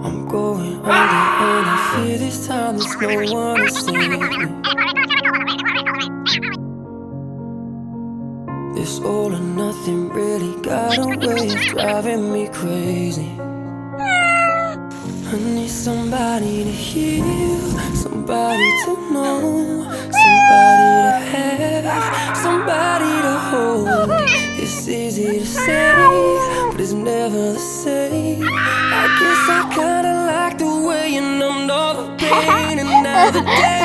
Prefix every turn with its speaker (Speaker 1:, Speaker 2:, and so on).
Speaker 1: I'm going under and I fear this time there's no one to save me. This all or nothing really got a way of driving me crazy. I need somebody to heal, somebody to know, somebody to have, somebody to hold. It's easy to say, but it's never the same. I guess I kinda like the way you numbed all the pain. Another day